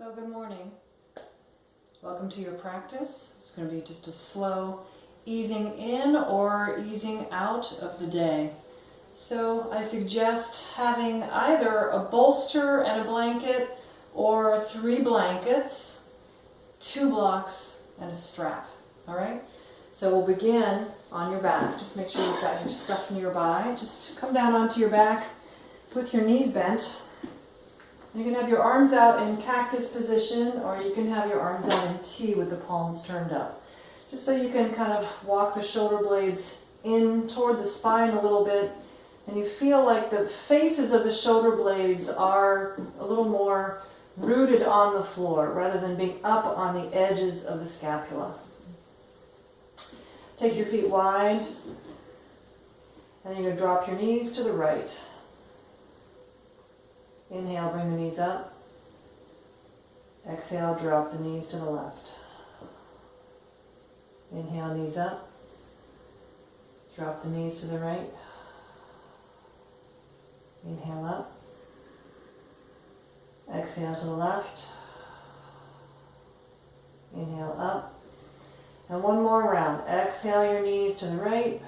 So good morning. Welcome to your practice. It's going to be just a slow easing in or easing out of the day. So I suggest having either a bolster and a blanket or 3 blankets, 2 blocks, and a strap. All right? So we'll begin on your back. Just make sure you've got your stuff nearby. Just come down onto your back with your knees bent. You can have your arms out in cactus position, or you can have your arms out in T with the palms turned up. Just so you can kind of walk the shoulder blades in toward the spine a little bit, and you feel like the faces of the shoulder blades are a little more rooted on the floor rather than being up on the edges of the scapula. Take your feet wide, and then you're going to drop your knees to the right. Inhale, bring the knees up. Exhale, drop the knees to the left. Inhale, knees up. Drop the knees to the right. Inhale up. Exhale to the left. Inhale up. And one more round. Exhale your knees to the right.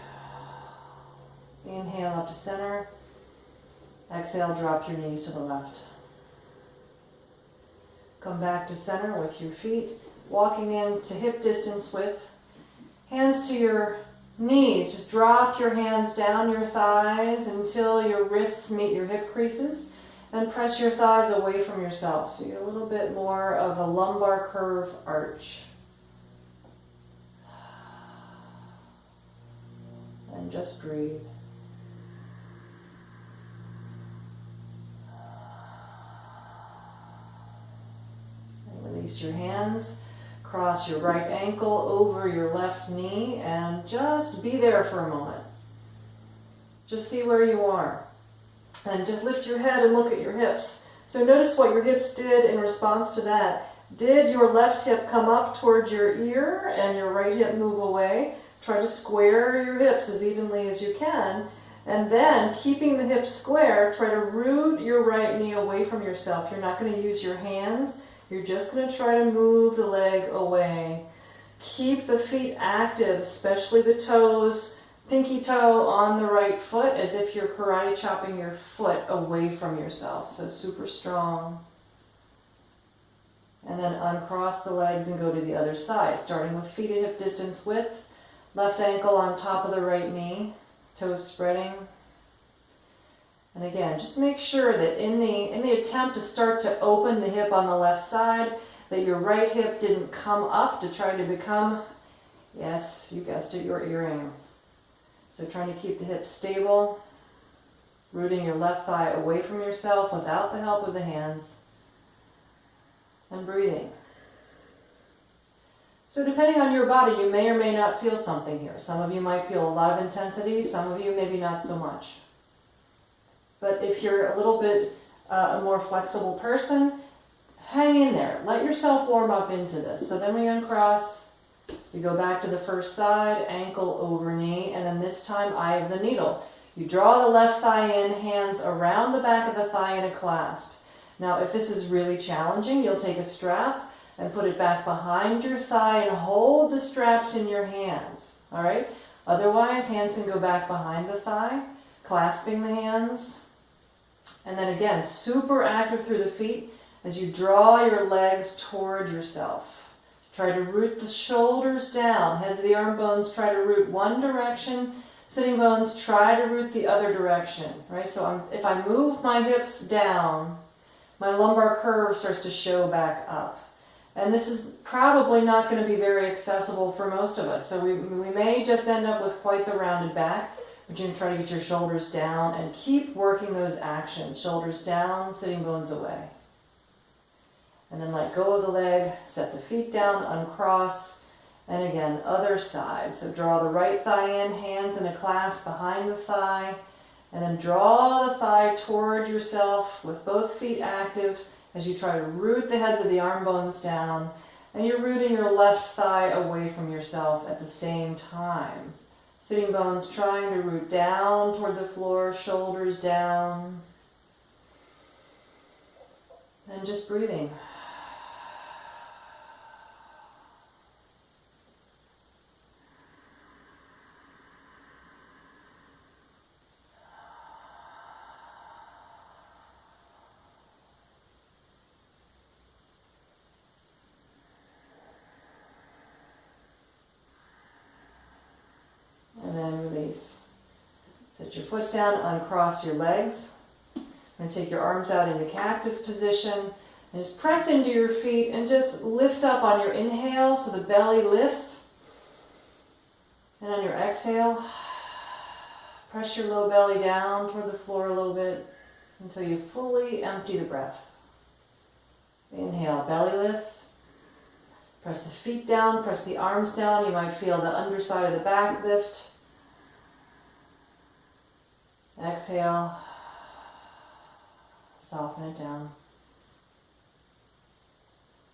Inhale up to center. Exhale, drop your knees to the left. Come back to center with your feet walking in to hip distance width. Hands to your knees. Just drop your hands down your thighs until your wrists meet your hip creases, and press your thighs away from yourself so you get a little bit more of a lumbar curve arch. And just breathe. Release your hands, cross your right ankle over your left knee, and just be there for a moment. Just see where you are. And just lift your head and look at your hips. So notice what your hips did in response to that. Did your left hip come up towards your ear and your right hip move away? Try to square your hips as evenly as you can. And then, keeping the hips square, try to root your right knee away from yourself. You're not going to use your hands. You're just going to try to move the leg away. Keep the feet active, especially the toes, pinky toe on the right foot, as if you're karate chopping your foot away from yourself. So super strong. And then uncross the legs and go to the other side, starting with feet at hip distance width. Left ankle on top of the right knee, toes spreading. And again, just make sure that in the attempt to start to open the hip on the left side, that your right hip didn't come up to try to become, yes, you guessed it, your earring. So trying to keep the hip stable, rooting your left thigh away from yourself without the help of the hands, and breathing. So depending on your body, you may or may not feel something here. Some of you might feel a lot of intensity, some of you maybe not so much. But if you're a little bit a more flexible person, hang in there. Let yourself warm up into this. So then we uncross. We go back to the first side, ankle over knee, and then this time eye of the needle. You draw the left thigh in, hands around the back of the thigh in a clasp. Now if this is really challenging, you'll take a strap and put it back behind your thigh and hold the straps in your hands. All right? Otherwise, hands can go back behind the thigh, clasping the hands. And then again, super active through the feet as you draw your legs toward yourself. Try to root the shoulders down. Heads of the arm bones try to root one direction. Sitting bones try to root the other direction. Right? So if I move my hips down, my lumbar curve starts to show back up. And this is probably not going to be very accessible for most of us. So we may just end up with quite the rounded back. But you can try to get your shoulders down and keep working those actions. Shoulders down, sitting bones away. And then let go of the leg, set the feet down, uncross. And again, other side. So draw the right thigh in, hands in a clasp behind the thigh. And then draw the thigh toward yourself with both feet active as you try to root the heads of the arm bones down. And you're rooting your left thigh away from yourself at the same time. Sitting bones trying to root down toward the floor, shoulders down. And just breathing. release. Set your foot down, uncross your legs. You're going to take your arms out into cactus position and just press into your feet and just lift up on your inhale so the belly lifts. And on your exhale, press your low belly down toward the floor a little bit until you fully empty the breath. Inhale, belly lifts. Press the feet down, press the arms down. You might feel the underside of the back lift. Exhale, soften it down.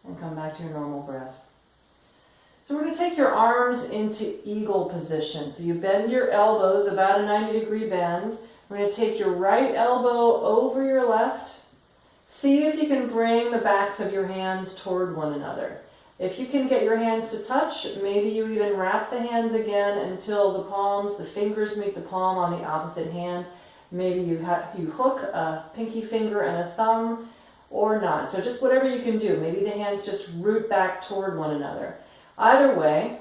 And come back to your normal breath. So we're going to take your arms into eagle position. So you bend your elbows, about a 90-degree bend. We're going to take your right elbow over your left. See if you can bring the backs of your hands toward one another. If you can get your hands to touch, maybe you even wrap the hands again until the palms, the fingers meet the palm on the opposite hand. Maybe you hook a pinky finger and a thumb or not. So just whatever you can do. Maybe the hands just root back toward one another. Either way,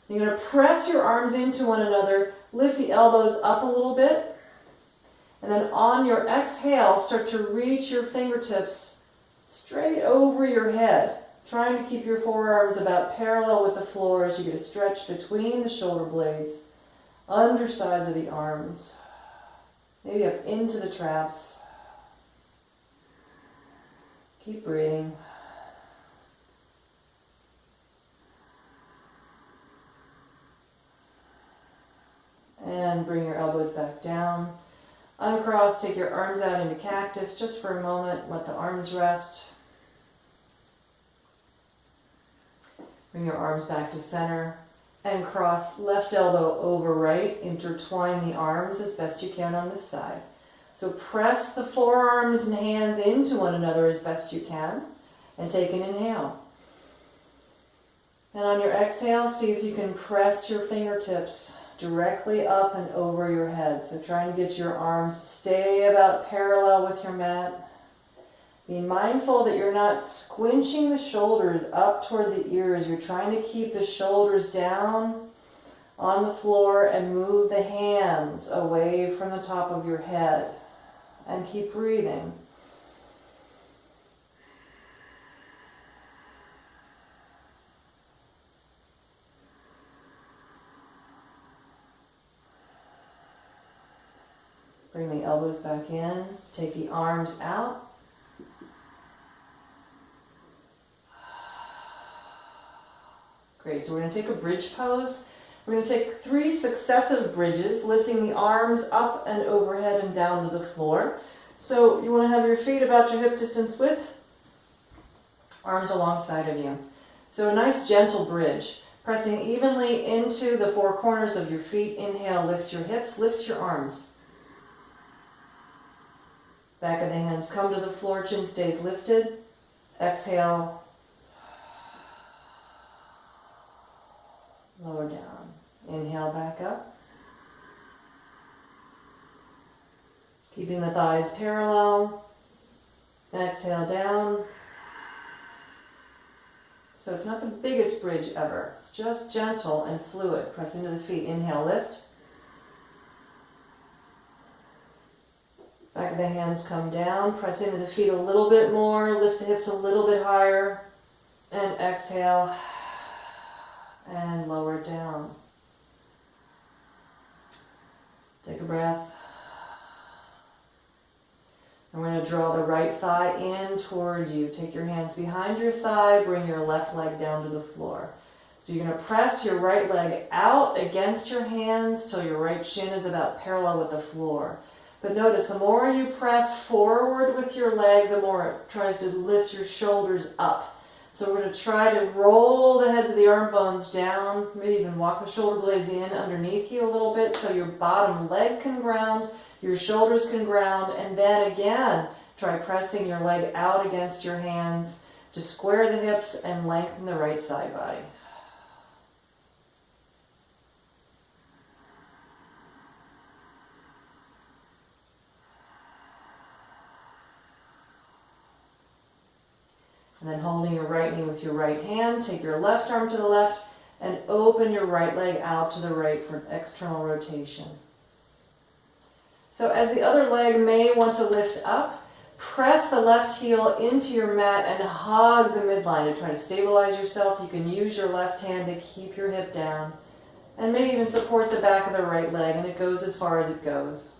you're going to press your arms into one another, lift the elbows up a little bit, and then on your exhale, start to reach your fingertips straight over your head, trying to keep your forearms about parallel with the floor as you get a stretch between the shoulder blades, undersides of the arms, maybe up into the traps. Keep breathing. And bring your elbows back down. Uncross, take your arms out into cactus just for a moment. Let the arms rest. Bring your arms back to center. And cross left elbow over right. Intertwine the arms as best you can on this side. So press the forearms and hands into one another as best you can. And take an inhale. And on your exhale, see if you can press your fingertips directly up and over your head. So trying to get your arms to stay about parallel with your mat. Be mindful that you're not squinching the shoulders up toward the ears. You're trying to keep the shoulders down on the floor and move the hands away from the top of your head. And keep breathing. Bring the elbows back in. Take the arms out. Great, so we're going to take a bridge pose. We're going to take 3 successive bridges, lifting the arms up and overhead and down to the floor. So you want to have your feet about your hip distance width, arms alongside of you. So a nice gentle bridge, pressing evenly into the 4 corners of your feet. Inhale, lift your hips, lift your arms. Back of the hands come to the floor, chin stays lifted. Exhale. Lower down. Inhale back up. Keeping the thighs parallel. Exhale down. So it's not the biggest bridge ever. It's just gentle and fluid. Press into the feet. Inhale, lift. Back of the hands come down, press into the feet a little bit more, lift the hips a little bit higher, and exhale, and lower down. Take a breath. And we're going to draw the right thigh in toward you. Take your hands behind your thigh, bring your left leg down to the floor. So you're going to press your right leg out against your hands till your right shin is about parallel with the floor. But notice, the more you press forward with your leg, the more it tries to lift your shoulders up. So we're going to try to roll the heads of the arm bones down, maybe even walk the shoulder blades in underneath you a little bit so your bottom leg can ground, your shoulders can ground, and then again, try pressing your leg out against your hands to square the hips and lengthen the right side body. And then holding your right knee with your right hand, take your left arm to the left and open your right leg out to the right for external rotation. So as the other leg may want to lift up, press the left heel into your mat and hug the midline to try to stabilize yourself. You can use your left hand to keep your hip down and maybe even support the back of the right leg, and it goes as far as it goes.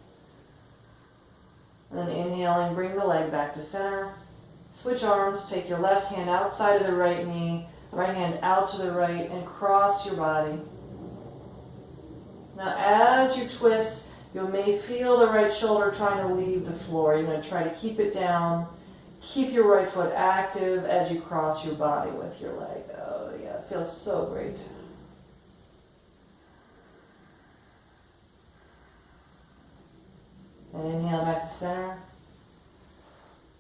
And then inhaling, bring the leg back to center. Switch arms, take your left hand outside of the right knee, right hand out to the right, and cross your body. Now as you twist, you may feel the right shoulder trying to leave the floor. You're going to try to keep it down. Keep your right foot active as you cross your body with your leg. Oh yeah, it feels so great. And inhale back to center.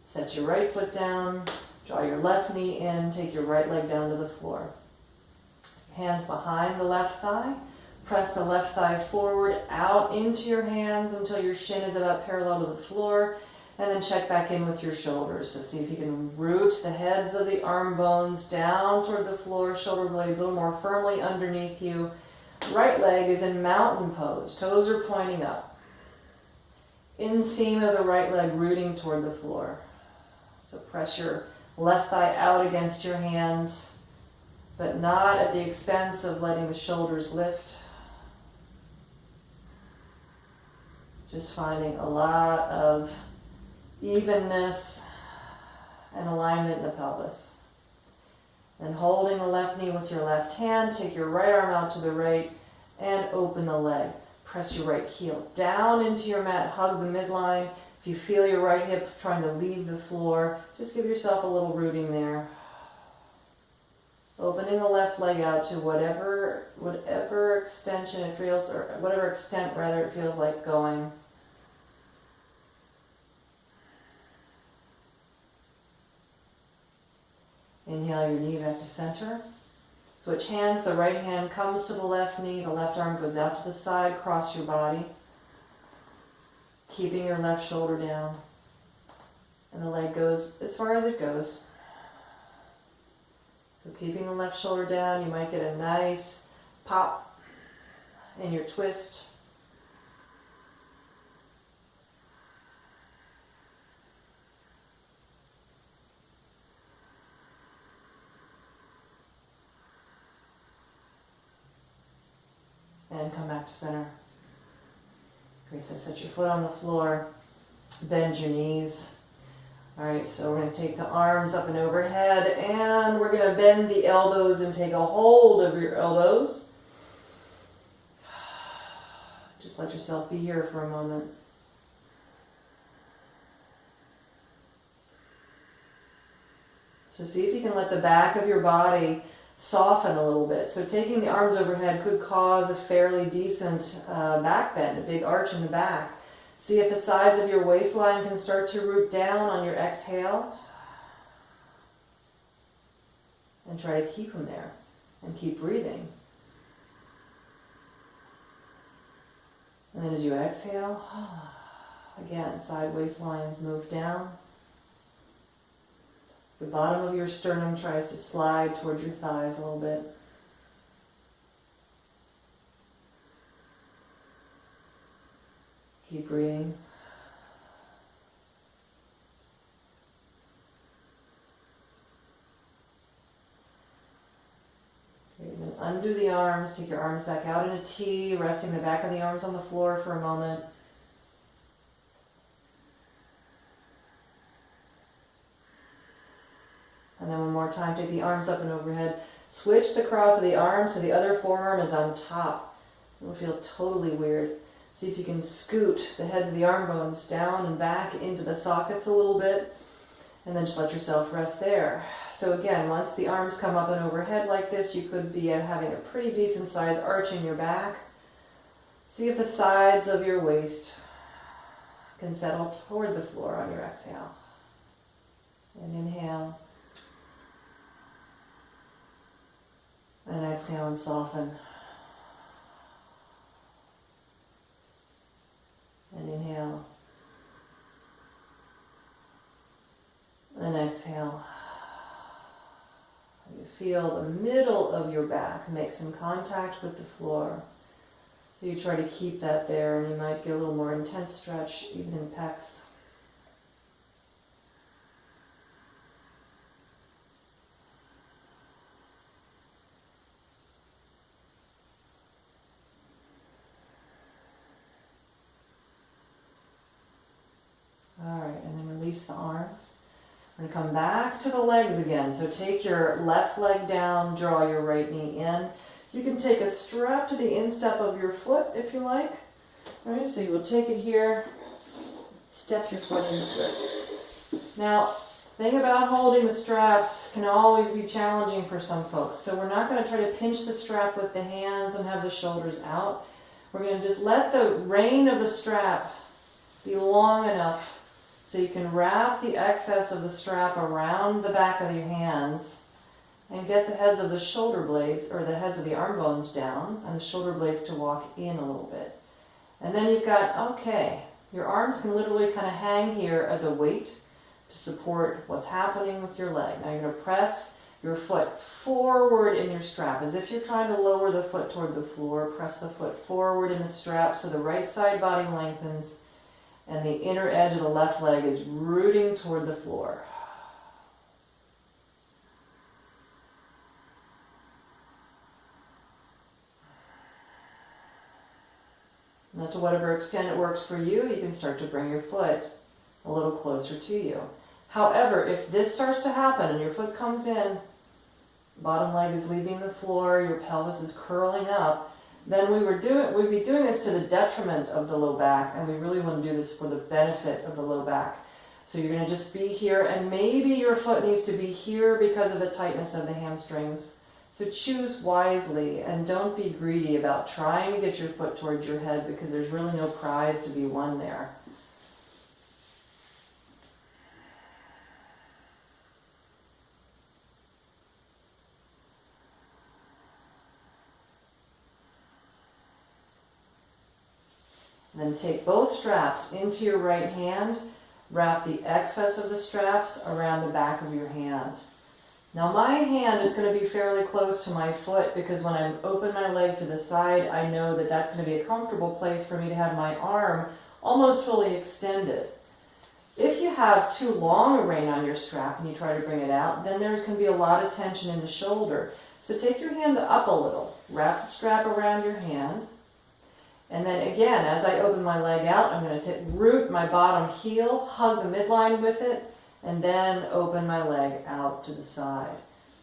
Set your right foot down. Draw your left knee in. Take your right leg down to the floor. Hands behind the left thigh. Press the left thigh forward, out into your hands until your shin is about parallel to the floor, and then check back in with your shoulders. So see if you can root the heads of the arm bones down toward the floor, shoulder blades a little more firmly underneath you. Right leg is in mountain pose. Toes are pointing up. Inseam of the right leg rooting toward the floor. So press your left thigh out against your hands, but not at the expense of letting the shoulders lift. Just finding a lot of evenness and alignment in the pelvis. And holding the left knee with your left hand, take your right arm out to the right and open the leg. Press your right heel down into your mat, hug the midline. If you feel your right hip trying to leave the floor, just give yourself a little rooting there. Opening the left leg out to whatever extension it feels, or whatever extent rather it feels like going. Inhale your knee back to center. Switch hands, the right hand comes to the left knee, the left arm goes out to the side, cross your body. Keeping your left shoulder down. And the leg goes as far as it goes. So keeping the left shoulder down, you might get a nice pop in your twist. And come back to center. Okay, so set your foot on the floor, bend your knees. All right, so we're going to take the arms up and overhead, and we're going to bend the elbows and take a hold of your elbows. Just let yourself be here for a moment. So see if you can let the back of your body soften a little bit. So taking the arms overhead could cause a fairly decent back bend, a big arch in the back. See if the sides of your waistline can start to root down on your exhale. And try to keep them there. And keep breathing. And then as you exhale, again, side waistlines move down. The bottom of your sternum tries to slide towards your thighs a little bit. Keep breathing. Okay, then undo the arms, take your arms back out in a T, resting the back of the arms on the floor for a moment. And then one more time, take the arms up and overhead. Switch the cross of the arms so the other forearm is on top. It will feel totally weird. See if you can scoot the heads of the arm bones down and back into the sockets a little bit. And then just let yourself rest there. So again, once the arms come up and overhead like this, you could be having a pretty decent sized arch in your back. See if the sides of your waist can settle toward the floor on your exhale. And inhale. And exhale and soften. And inhale. And exhale. You feel the middle of your back make some contact with the floor. So you try to keep that there, and you might get a little more intense stretch even in pecs. All right, and then release the arms. We're going to come back to the legs again. So take your left leg down, draw your right knee in. You can take a strap to the instep of your foot if you like. All right, so you will take it here, step your foot into it. Now, the thing about holding the straps can always be challenging for some folks. So we're not going to try to pinch the strap with the hands and have the shoulders out. We're going to just let the rein of the strap be long enough so you can wrap the excess of the strap around the back of your hands and get the heads of the shoulder blades, or the heads of the arm bones down, and the shoulder blades to walk in a little bit. And then you've got, okay, your arms can literally kind of hang here as a weight to support what's happening with your leg. Now you're going to press your foot forward in your strap, as if you're trying to lower the foot toward the floor. Press the foot forward in the strap so the right side body lengthens, and the inner edge of the left leg is rooting toward the floor. Now, to whatever extent it works for you, you can start to bring your foot a little closer to you. However, if this starts to happen and your foot comes in, bottom leg is leaving the floor, your pelvis is curling up, then we'd be doing this to the detriment of the low back, and we really want to do this for the benefit of the low back. So you're going to just be here, and maybe your foot needs to be here because of the tightness of the hamstrings. So choose wisely, and don't be greedy about trying to get your foot towards your head, because there's really no prize to be won there. Then take both straps into your right hand, wrap the excess of the straps around the back of your hand. Now my hand is going to be fairly close to my foot, because when I open my leg to the side, I know that that's going to be a comfortable place for me to have my arm almost fully extended. If you have too long a rein on your strap and you try to bring it out, then there can be a lot of tension in the shoulder. So take your hand up a little, wrap the strap around your hand, and then again, as I open my leg out, I'm going to root my bottom heel, hug the midline with it, and then open my leg out to the side.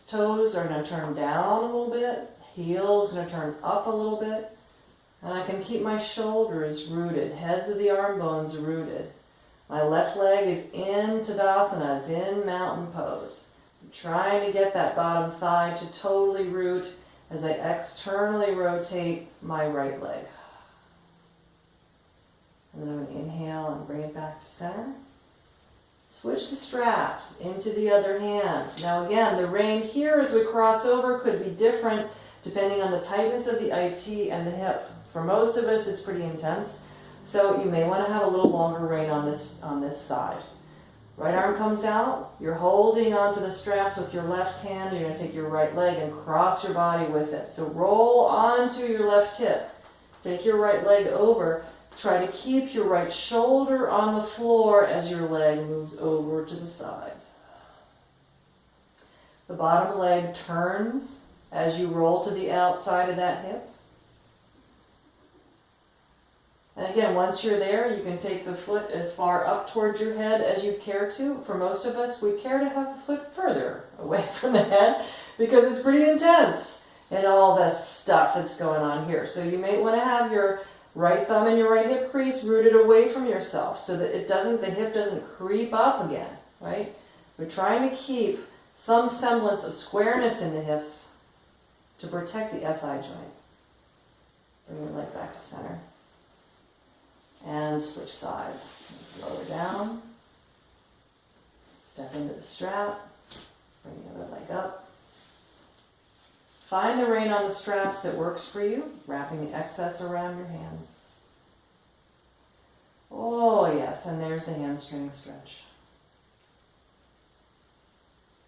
Toes are going to turn down a little bit, heel's going to turn up a little bit, and I can keep my shoulders rooted, heads of the arm bones rooted. My left leg is in Tadasana, it's in mountain pose. I'm trying to get that bottom thigh to totally root as I externally rotate my right leg. And then I'm going to inhale and bring it back to center. Switch the straps into the other hand. Now again, the rein here as we cross over could be different depending on the tightness of the IT and the hip. For most of us, it's pretty intense. So you may want to have a little longer rein on this side. Right arm comes out. You're holding onto the straps with your left hand. You're going to take your right leg and cross your body with it. So roll onto your left hip. Take your right leg over. Try to keep your right shoulder on the floor as your leg moves over to the side. The bottom leg turns as you roll to the outside of that hip. And again, once you're there, you can take the foot as far up towards your head as you care to. For most of us, we care to have the foot further away from the head because it's pretty intense and all this stuff that's going on here. So you may want to have your right thumb and your right hip crease rooted away from yourself so that the hip doesn't creep up again, right? We're trying to keep some semblance of squareness in the hips to protect the SI joint. Bring your leg back to center. And switch sides. So lower down. Step into the strap. Bring the other leg up. Find the rein on the straps that works for you, wrapping the excess around your hands. Oh yes, and there's the hamstring stretch.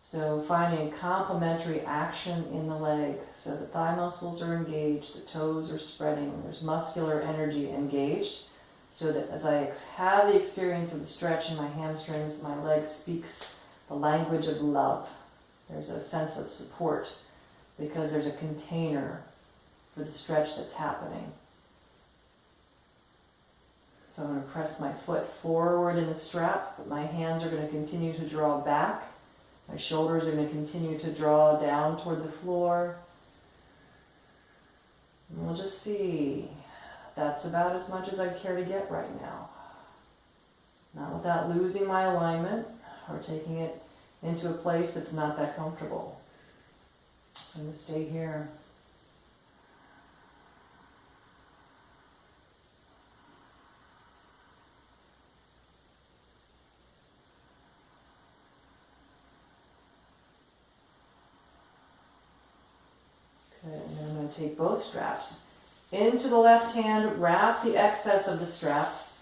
So finding complementary action in the leg. So the thigh muscles are engaged, the toes are spreading, there's muscular energy engaged. So that as I have the experience of the stretch in my hamstrings, my leg speaks the language of love. There's a sense of support because there's a container for the stretch that's happening. So I'm going to press my foot forward in the strap, but my hands are going to continue to draw back. My shoulders are going to continue to draw down toward the floor. And we'll just see. That's about as much as I care to get right now. Not without losing my alignment or taking it into a place that's not that comfortable. So I'm going to stay here. Okay, and then I'm going to take both straps into the left hand, wrap the excess of the straps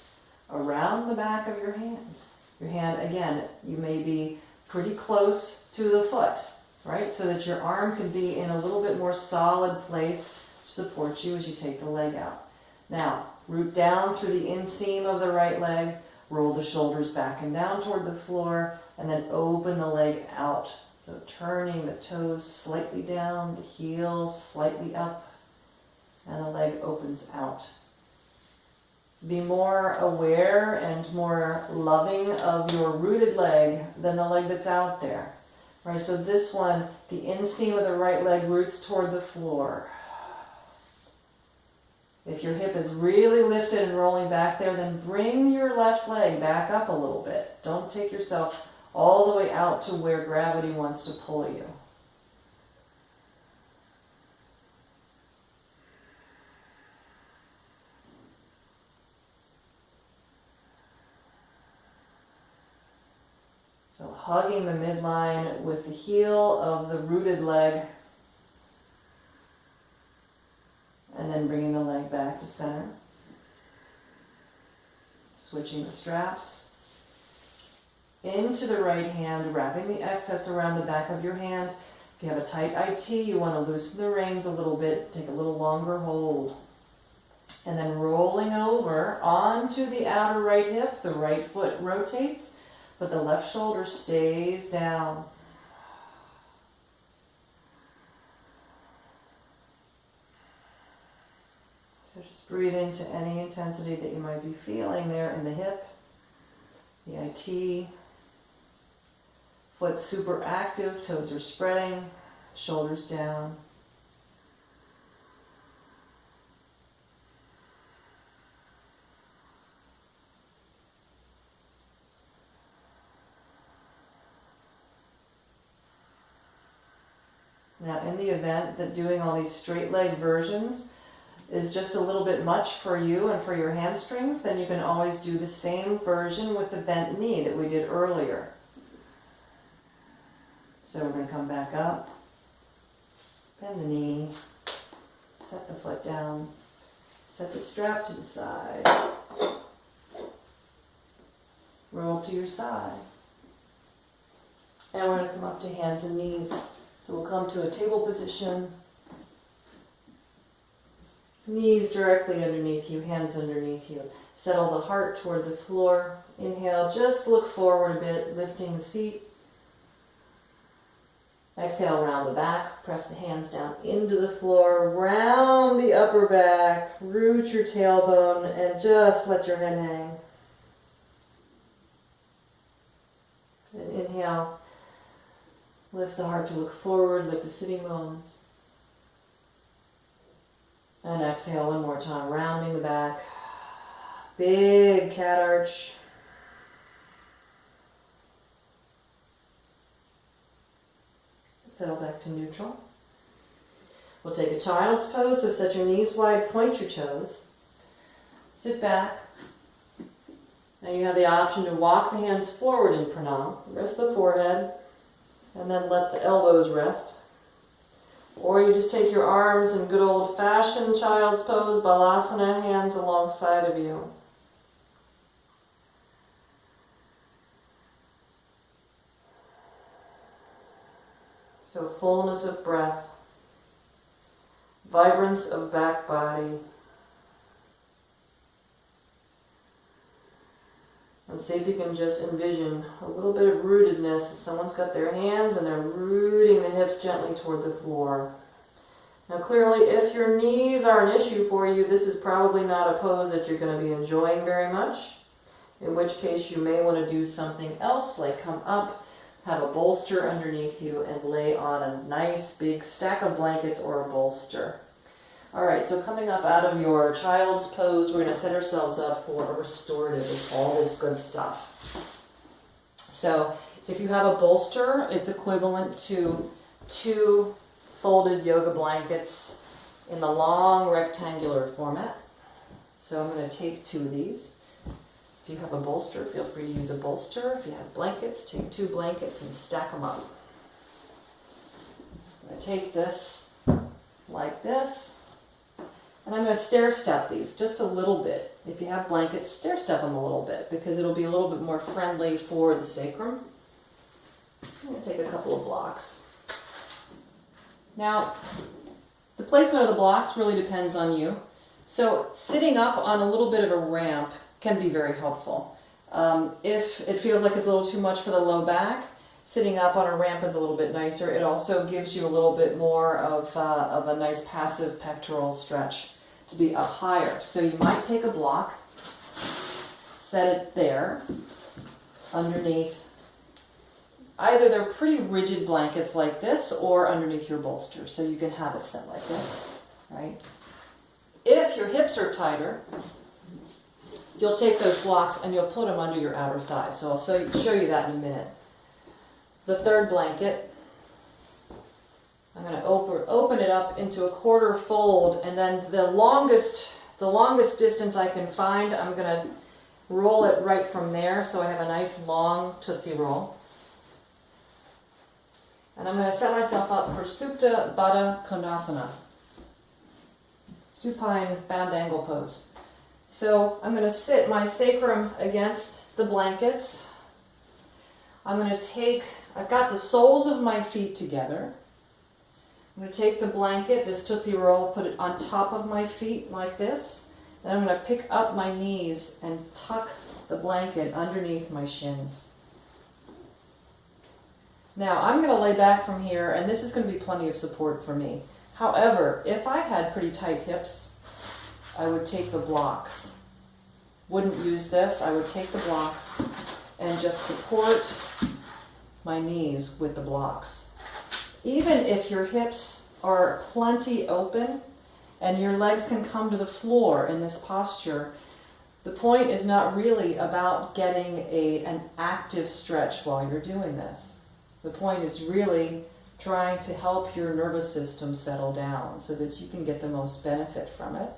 around the back of your hand. Your hand, again, you may be pretty close to the foot, right? So that your arm can be in a little bit more solid place to support you as you take the leg out. Now, root down through the inseam of the right leg, roll the shoulders back and down toward the floor, and then open the leg out. So turning the toes slightly down, the heels slightly up, and the leg opens out. Be more aware and more loving of your rooted leg than the leg that's out there. Right, so this one, the inseam of the right leg roots toward the floor. If your hip is really lifted and rolling back there, then bring your left leg back up a little bit. Don't take yourself all the way out to where gravity wants to pull you. So hugging the midline with the heel of the rooted leg, and then bringing the leg back to center. Switching the straps into the right hand, wrapping the excess around the back of your hand. If you have a tight IT, you want to loosen the reins a little bit, take a little longer hold. And then rolling over onto the outer right hip, the right foot rotates, but the left shoulder stays down. So just breathe into any intensity that you might be feeling there in the hip, the IT. Foot super active, toes are spreading, shoulders down. Now, in the event that doing all these straight leg versions is just a little bit much for you and for your hamstrings, then you can always do the same version with the bent knee that we did earlier. So we're going to come back up, bend the knee, set the foot down, set the strap to the side, roll to your side, and we're going to come up to hands and knees. So we'll come to a table position, knees directly underneath you, hands underneath you. Settle the heart toward the floor. Inhale, just look forward a bit, lifting the seat. Exhale, round the back, press the hands down into the floor, round the upper back, root your tailbone, and just let your head hang. And inhale, lift the heart to look forward, lift the sitting bones. And exhale one more time, rounding the back. Big cat arch. Settle back to neutral. We'll take a child's pose, so set your knees wide, point your toes. Sit back. Now you have the option to walk the hands forward in pranam, rest the forehead, and then let the elbows rest. Or you just take your arms in good old-fashioned child's pose, balasana, hands alongside of you. So fullness of breath, vibrance of back body. And see if you can just envision a little bit of rootedness. Someone's got their hands and they're rooting the hips gently toward the floor. Now clearly, if your knees are an issue for you, this is probably not a pose that you're going to be enjoying very much. In which case you may want to do something else, like come up, have a bolster underneath you, and lay on a nice big stack of blankets or a bolster. Alright, so coming up out of your child's pose, we're going to set ourselves up for a restorative with all this good stuff. So if you have a bolster, it's equivalent to 2 folded yoga blankets in the long rectangular format. So I'm going to take 2 of these. If you have a bolster, feel free to use a bolster. If you have blankets, take 2 blankets and stack them up. I'm going to take this like this. And I'm going to stair step these just a little bit. If you have blankets, stair step them a little bit because it'll be a little bit more friendly for the sacrum. I'm going to take a couple of blocks. Now, the placement of the blocks really depends on you. So sitting up on a little bit of a ramp can be very helpful. If it feels like it's a little too much for the low back, sitting up on a ramp is a little bit nicer. It also gives you a little bit more of a nice passive pectoral stretch to be up higher. So you might take a block, set it there, underneath. Either they're pretty rigid blankets like this or underneath your bolster, so you can have it set like this, right? If your hips are tighter, you'll take those blocks and you'll put them under your outer thighs. So I'll show you that in a minute. The third blanket, I'm going to open it up into a quarter fold, and then the longest distance I can find, I'm going to roll it right from there, so I have a nice long Tootsie Roll. And I'm going to set myself up for Supta Baddha Konasana, supine bound angle pose. So I'm going to sit my sacrum against the blankets. I'm going to take, I've got the soles of my feet together. I'm going to take the blanket, this Tootsie Roll, put it on top of my feet like this. And I'm going to pick up my knees and tuck the blanket underneath my shins. Now I'm going to lay back from here, and this is going to be plenty of support for me. However, if I had pretty tight hips, I would take the blocks. Wouldn't use this, I would take the blocks and just support my knees with the blocks. Even if your hips are plenty open and your legs can come to the floor in this posture, the point is not really about getting an active stretch while you're doing this. The point is really trying to help your nervous system settle down so that you can get the most benefit from it.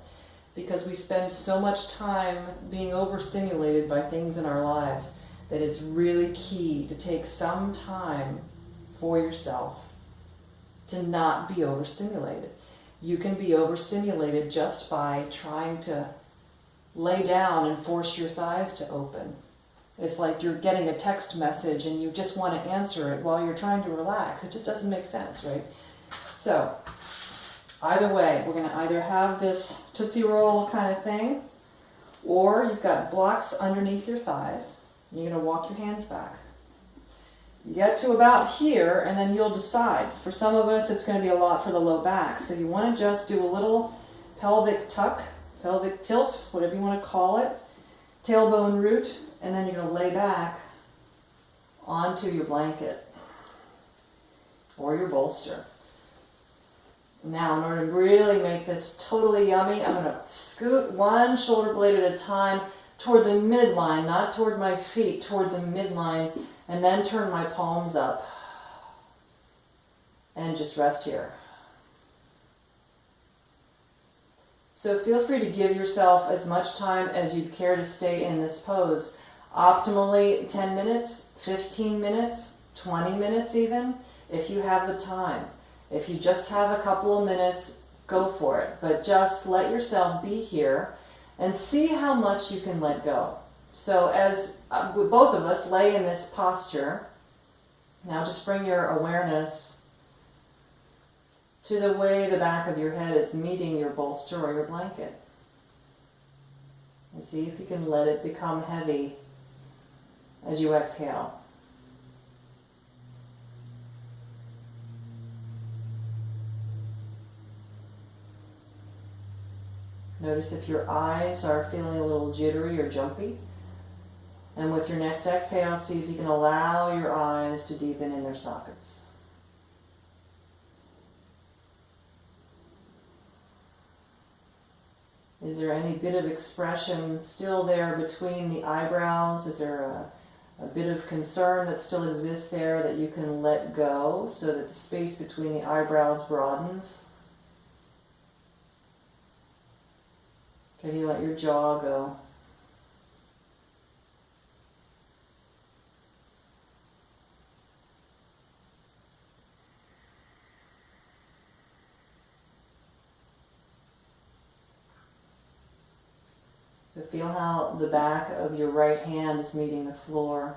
Because we spend so much time being overstimulated by things in our lives that it's really key to take some time for yourself to not be overstimulated. You can be overstimulated just by trying to lay down and force your thighs to open. It's like you're getting a text message and you just want to answer it while you're trying to relax. It just doesn't make sense, right? So, either way, we're going to either have this Tootsie Roll kind of thing, or you've got blocks underneath your thighs. And you're going to walk your hands back. You get to about here, and then you'll decide. For some of us, it's going to be a lot for the low back. So you want to just do a little pelvic tuck, pelvic tilt, whatever you want to call it, tailbone root, and then you're going to lay back onto your blanket or your bolster. Now, in order to really make this totally yummy, I'm going to scoot one shoulder blade at a time toward the midline, not toward my feet, toward the midline, and then turn my palms up and just rest here. So feel free to give yourself as much time as you care to stay in this pose. Optimally 10 minutes, 15 minutes, 20 minutes even, if you have the time. If you just have a couple of minutes, go for it. But just let yourself be here and see how much you can let go. So as both of us lay in this posture, now just bring your awareness to the way the back of your head is meeting your bolster or your blanket. And see if you can let it become heavy as you exhale. Notice if your eyes are feeling a little jittery or jumpy. And with your next exhale, see if you can allow your eyes to deepen in their sockets. Is there any bit of expression still there between the eyebrows? Is there a bit of concern that still exists there that you can let go so that the space between the eyebrows broadens? Can you let your jaw go? So feel how the back of your right hand is meeting the floor.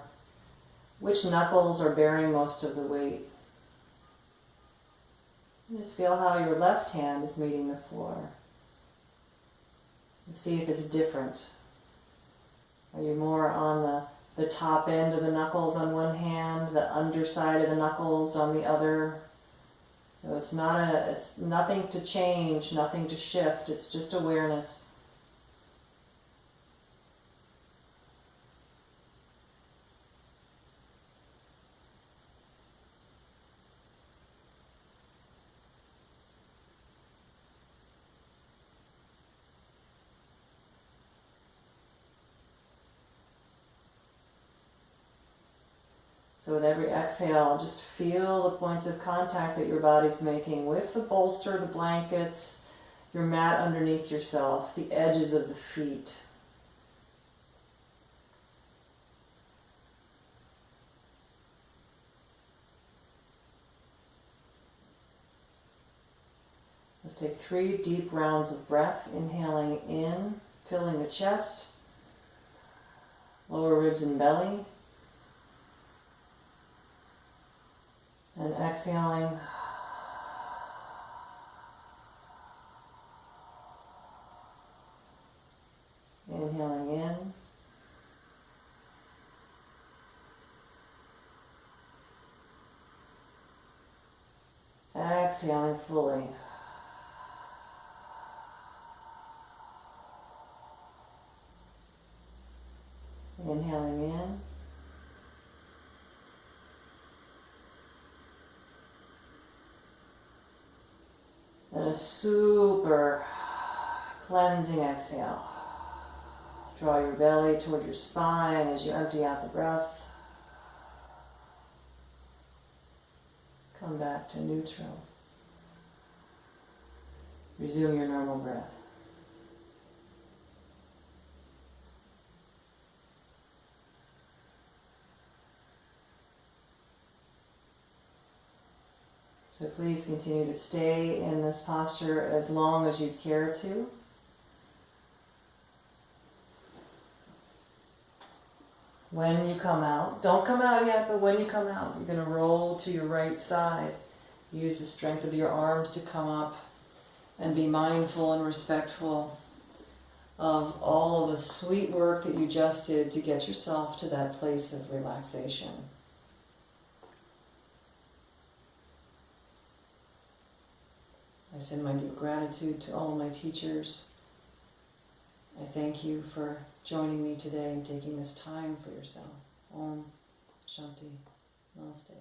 Which knuckles are bearing most of the weight? And just feel how your left hand is meeting the floor. And see if it's different. Are you more on the top end of the knuckles on one hand, the underside of the knuckles on the other? So it's nothing to change, nothing to shift, it's just awareness. So with every exhale, just feel the points of contact that your body's making with the bolster, the blankets, your mat underneath yourself, the edges of the feet. Let's take 3 deep rounds of breath, inhaling in, filling the chest, lower ribs and belly. And exhaling, inhaling in, exhaling fully. Inhaling in. And a super cleansing exhale. Draw your belly toward your spine as you empty out the breath. Come back to neutral. Resume your normal breath. So please continue to stay in this posture as long as you care to. When you come out, don't come out yet, but when you come out, you're going to roll to your right side. Use the strength of your arms to come up and be mindful and respectful of all of the sweet work that you just did to get yourself to that place of relaxation. I send my deep gratitude to all my teachers. I thank you for joining me today and taking this time for yourself. Om Shanti. Namaste.